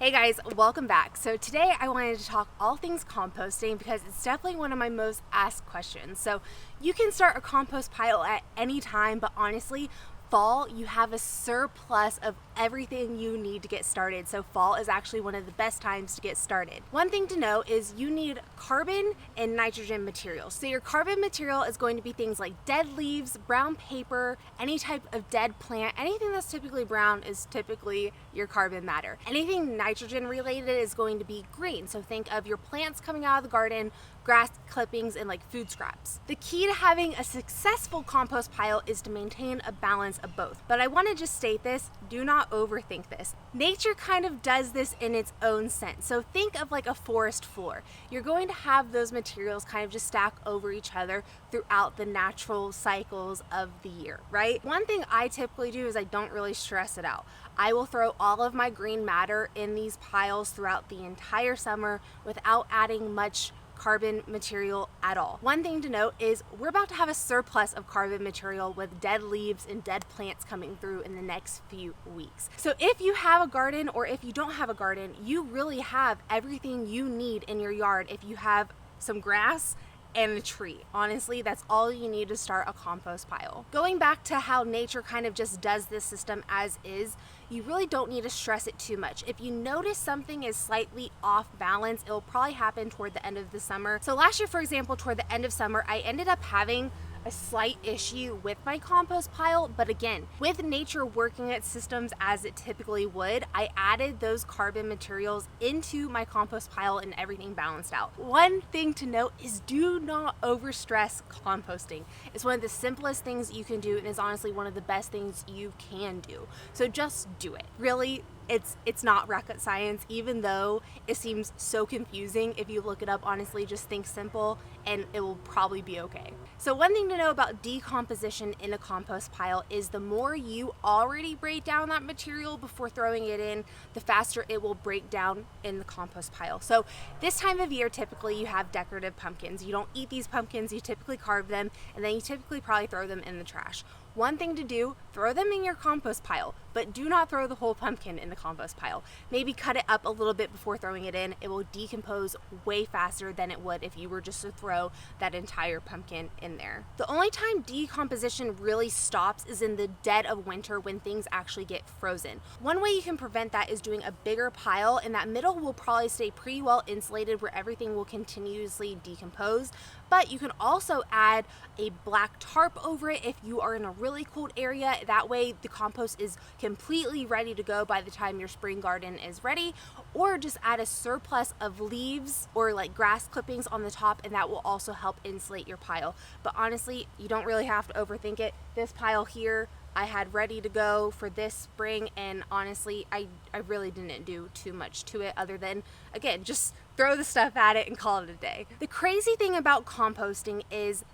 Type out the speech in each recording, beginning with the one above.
Hey guys, welcome back. So today I wanted to talk all things composting because it's definitely one of my most asked questions. So you can start a compost pile at any time, but honestly, fall, you have a surplus of everything you need to get started. So fall is actually one of the best times to get started. One thing to know is you need carbon and nitrogen materials. So your carbon material is going to be things like dead leaves, brown paper, any type of dead plant. Anything that's typically brown is typically your carbon matter. Anything nitrogen related is going to be green. So think of your plants coming out of the garden, grass clippings, and like food scraps. The key to having a successful compost pile is to maintain a balance of both. But I want to just state this, do not overthink this. Nature kind of does this in its own sense. So think of like a forest floor. You're going to have those materials kind of just stack over each other throughout the natural cycles of the year, right? One thing I typically do is I don't really stress it out. I will throw all of my green matter in these piles throughout the entire summer without adding much carbon material at all. One thing to note is we're about to have a surplus of carbon material with dead leaves and dead plants coming through in the next few weeks. So if you have a garden or if you don't have a garden, you really have everything you need in your yard if you have some grass and a tree. Honestly, that's all you need to start a compost pile. Going back to how nature kind of just does this system as is, you really don't need to stress it too much. If you notice something is slightly off balance, it'll probably happen toward the end of the summer. So last year, for example, toward the end of summer, I ended up having a slight issue with my compost pile, but again, with nature working its systems as it typically would, I added those carbon materials into my compost pile and everything balanced out. One thing to note is do not overstress composting. It's one of the simplest things you can do and is honestly one of the best things you can do. So just do it. Really, it's not rocket science, even though it seems so confusing. If you look it up, honestly, just think simple and it will probably be okay. So one thing to know about decomposition in a compost pile is the more you already break down that material before throwing it in, the faster it will break down in the compost pile. So this time of year, typically you have decorative pumpkins. You don't eat these pumpkins, you typically carve them, and then you typically probably throw them in the trash. One thing to do, throw them in your compost pile, but do not throw the whole pumpkin in the compost pile. Maybe cut it up a little bit before throwing it in. It will decompose way faster than it would if you were just to throw that entire pumpkin in there. The only time decomposition really stops is in the dead of winter when things actually get frozen. One way you can prevent that is doing a bigger pile, and that middle will probably stay pretty well insulated where everything will continuously decompose. But you can also add a black tarp over it if you are in a really cold area. That way the compost is completely ready to go by the time your spring garden is ready, or just add a surplus of leaves or like grass clippings on the top, and that will also help insulate your pile. But honestly, you don't really have to overthink it. This pile here I had ready to go for this spring, and honestly, I really didn't do too much to it other than, again, just throw the stuff at it and call it a day. The crazy thing about composting is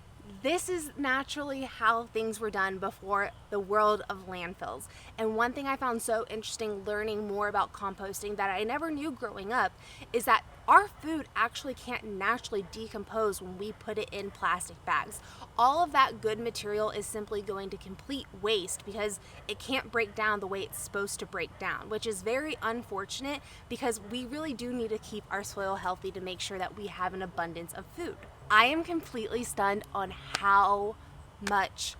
this is naturally how things were done before the world of landfills. And one thing I found so interesting learning more about composting that I never knew growing up is that our food actually can't naturally decompose when we put it in plastic bags. All of that good material is simply going to complete waste because it can't break down the way it's supposed to break down, which is very unfortunate because we really do need to keep our soil healthy to make sure that we have an abundance of food. I am completely stunned on how much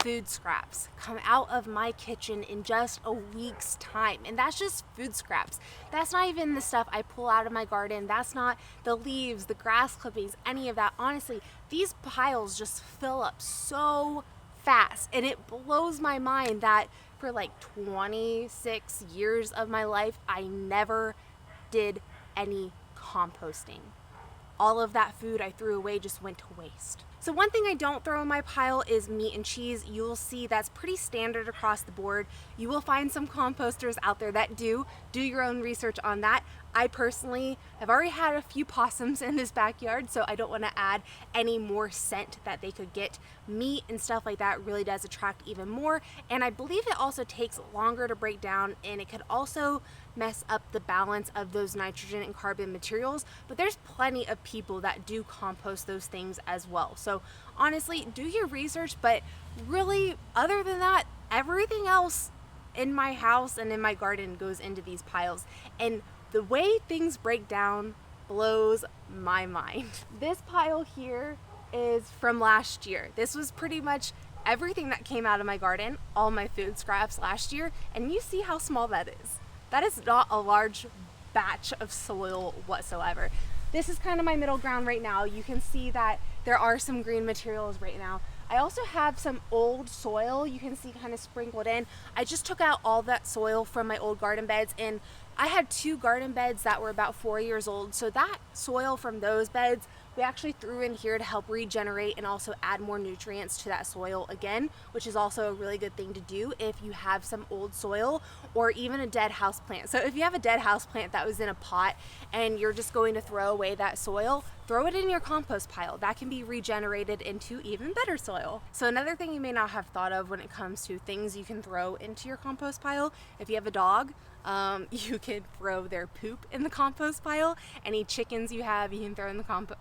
food scraps come out of my kitchen in just a week's time. And that's just food scraps. That's not even the stuff I pull out of my garden. That's not the leaves, the grass clippings, any of that. Honestly, these piles just fill up so fast. And it blows my mind that for like 26 years of my life, I never did any composting. All of that food I threw away just went to waste. So one thing I don't throw in my pile is meat and cheese. You will see that's pretty standard across the board. You will find some composters out there that do your own research on that. I personally have already had a few possums in this backyard, so I don't want to add any more scent that they could get. Meat and stuff like that really does attract even more, and I believe it also takes longer to break down, and it could also mess up the balance of those nitrogen and carbon materials, but there's plenty of people that do compost those things as well. So honestly, do your research, but really, other than that, everything else in my house and in my garden goes into these piles. And The way things break down blows my mind. This pile here is from last year. This was pretty much everything that came out of my garden, all my food scraps last year, and you see how small that is. That is not a large batch of soil whatsoever. This is kind of my middle ground right now. You can see that there are some green materials right now. I also have some old soil you can see kind of sprinkled in. I just took out all that soil from my old garden beds, and I had 2 garden beds that were about 4 years old. So that soil from those beds, we actually threw in here to help regenerate and also add more nutrients to that soil again, which is also a really good thing to do if you have some old soil or even a dead house plant. So if you have a dead house plant that was in a pot and you're just going to throw away that soil, throw it in your compost pile. That can be regenerated into even better soil. So another thing you may not have thought of when it comes to things you can throw into your compost pile, if you have a dog, you can throw their poop in the compost pile. Any chickens you have, you can throw in the compost.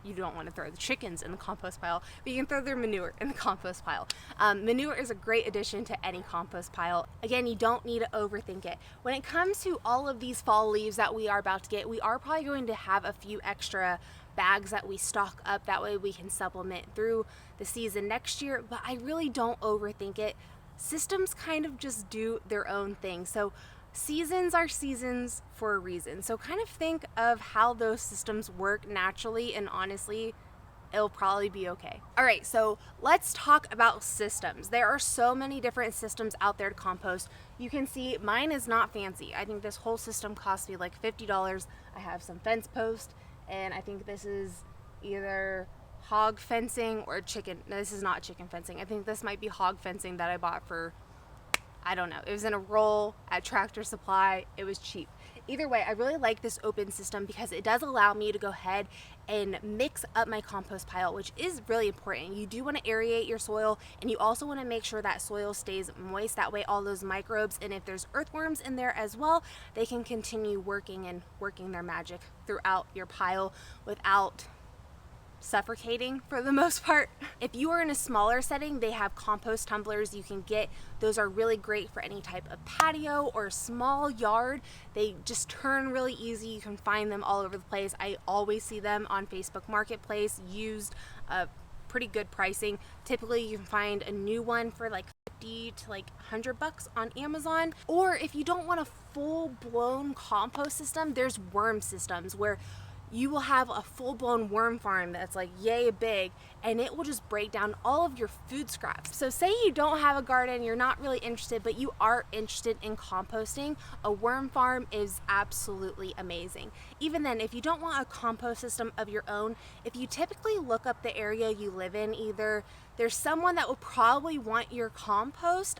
You don't want to throw the chickens in the compost pile, but you can throw their manure in the compost pile. Manure is a great addition to any compost pile. Again, you don't need to overthink it. When it comes to all of these fall leaves that we are about to get, we are probably going to have a few extra bags that we stock up. That way we can supplement through the season next year, but I really don't overthink it. Systems kind of just do their own thing. So seasons are seasons for a reason. So kind of think of how those systems work naturally, and honestly, it'll probably be okay. All right, so let's talk about systems. There are so many different systems out there to compost. You can see mine is not fancy. I think this whole system cost me like $50. I have some fence posts, and I think this is either hog fencing or chicken. No, this is not chicken fencing. I think this might be hog fencing that I bought for, I don't know. It was in a roll at Tractor Supply. It was cheap. Either way, I really like this open system because it does allow me to go ahead and mix up my compost pile, which is really important. You do want to aerate your soil, and you also want to make sure that soil stays moist. That way all those microbes, and if there's earthworms in there as well, they can continue working their magic throughout your pile without suffocating for the most part. If you are in a smaller setting, they have compost tumblers you can get. Those are really great for any type of patio or small yard. They just turn really easy. You can find them all over the place. I always see them on Facebook Marketplace used, pretty good pricing. Typically you can find a new one for like 50 to like $100 on Amazon. Or if you don't want a full-blown compost system, there's worm systems where you will have a full-blown worm farm that's like yay big, and it will just break down all of your food scraps. So say you don't have a garden, you're not really interested, but you are interested in composting, a worm farm is absolutely amazing. Even then, if you don't want a compost system of your own, if you typically look up the area you live in, either there's someone that will probably want your compost,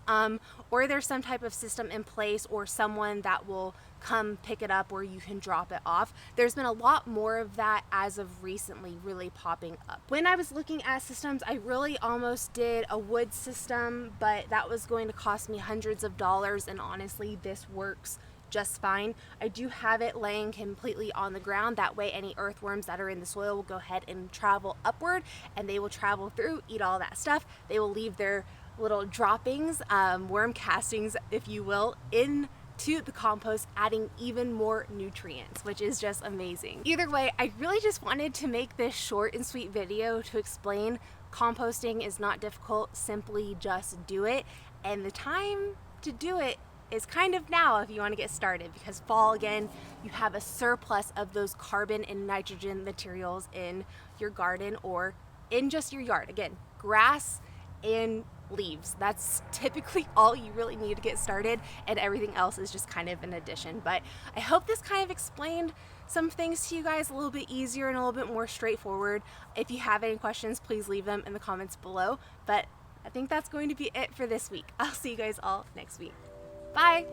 or there's some type of system in place, or someone that will come pick it up, or you can drop it off. There's been a lot more of that as of recently really popping up. When I was looking at systems, I really almost did a wood system, but that was going to cost me hundreds of dollars, and honestly, this works just fine. I do have it laying completely on the ground. That way any earthworms that are in the soil will go ahead and travel upward, and they will travel through, eat all that stuff. They will leave their little droppings, worm castings, if you will, into the compost, adding even more nutrients, which is just amazing. Either way, I really just wanted to make this short and sweet video to explain composting is not difficult, simply just do it. And the time to do it is kind of now if you want to get started, because fall, again, you have a surplus of those carbon and nitrogen materials in your garden or in just your yard. Again, grass and leaves. That's typically all you really need to get started, and everything else is just kind of an addition. But I hope this kind of explained some things to you guys a little bit easier and a little bit more straightforward. If you have any questions, please leave them in the comments below. But I think that's going to be it for this week. I'll see you guys all next week. Bye!